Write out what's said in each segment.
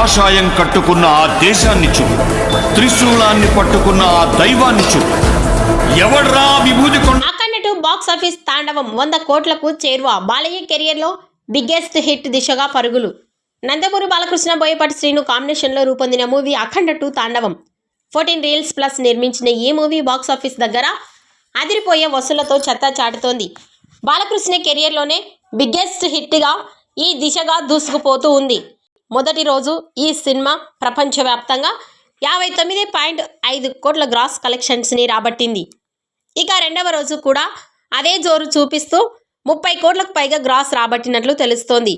కాషాయం కట్టుకున్న ఆ దేశాన్ని చూడు, త్రిశూలాన్ని పట్టుకున్న ఆ దైవాన్ని చూడు. ఎవడ్రా విభూతి అక్కడటు బాక్స్ ఆఫీస్ తాండవం 100 కోట్లకు చేరువ. బాలయ్య కెరియర్లో బిగ్గెస్ట్ హిట్ దిశగా పరుగులు. నందమూరి బాలకృష్ణ, బోయపాటి శ్రీను కాంబినేషన్లో రూపొందిన మూవీ అఖండ 2 తాండవం 14 రీల్స్ ప్లస్ నిర్మించిన ఈ మూవీ బాక్స్ ఆఫీస్ దగ్గర అదిరిపోయే వసూళ్లతో చెత్త చాటుతోంది. బాలకృష్ణ కెరియర్లోనే బిగ్గెస్ట్ హిట్గా ఈ దిశగా దూసుకుపోతూ ఉంది. మొదటి రోజు ఈ సినిమా ప్రపంచవ్యాప్తంగా 59.5 కోట్ల గ్రాస్ కలెక్షన్స్ని రాబట్టింది. ఇక రెండవ రోజు కూడా అదే జోరు చూపిస్తూ 30 కోట్లకు పైగా గ్రాస్ రాబట్టినట్లు తెలుస్తోంది.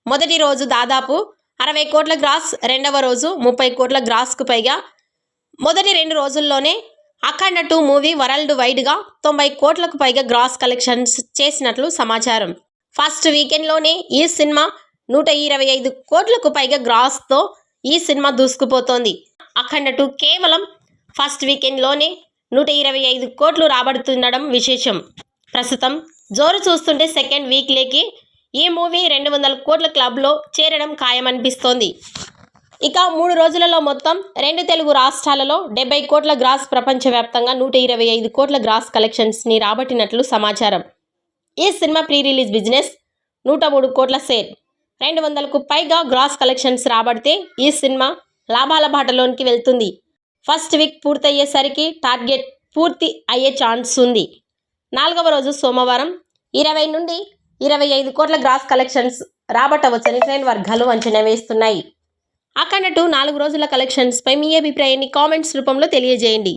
మొదటి రోజు దాదాపు 60 కోట్ల గ్రాస్, రెండవ రోజు 30 కోట్ల గ్రాస్కు పైగా. మొదటి 2 రోజుల్లోనే అఖండ 2 మూవీ వరల్డ్ వైడ్గా 90 కోట్లకు పైగా గ్రాస్ కలెక్షన్స్ చేసినట్లు సమాచారం. ఫస్ట్ వీకెండ్లోనే ఈ సినిమా 125 కోట్లకు పైగా గ్రాస్తో ఈ సినిమా దూసుకుపోతోంది. అఖండ 2 కేవలం ఫస్ట్ వీకెండ్లోనే 125 కోట్లు రాబడుతుండడం విశేషం. ప్రస్తుతం జోరు చూస్తుంటే సెకండ్ వీక్లోకి ఈ మూవీ 200 కోట్ల క్లబ్లో చేరడం ఖాయమనిపిస్తోంది. ఇక 3 రోజులలో మొత్తం 2 తెలుగు రాష్ట్రాలలో 70 కోట్ల గ్రాస్, ప్రపంచవ్యాప్తంగా 125 కోట్ల గ్రాస్ కలెక్షన్స్ని రాబట్టినట్లు సమాచారం. ఈ సినిమా ప్రీ రిలీజ్ బిజినెస్ 103 కోట్ల సేల్, 200కు పైగా గ్రాస్ కలెక్షన్స్ రాబడితే ఈ సినిమా లాభాల బాటలోనికి వెళ్తుంది. ఫస్ట్ వీక్ పూర్తయ్యేసరికి టార్గెట్ పూర్తి అయ్యే ఛాన్స్ ఉంది. 4వ రోజు సోమవారం 20 నుండి 25 కోట్ల గ్రాస్ కలెక్షన్స్ రాబట్టవచ్చని ట్రేడ్ వర్గాలు అంచనా వేస్తున్నాయి. అఖండ 2 4 రోజుల కలెక్షన్స్పై మీ అభిప్రాయాన్ని కామెంట్స్ రూపంలో తెలియజేయండి.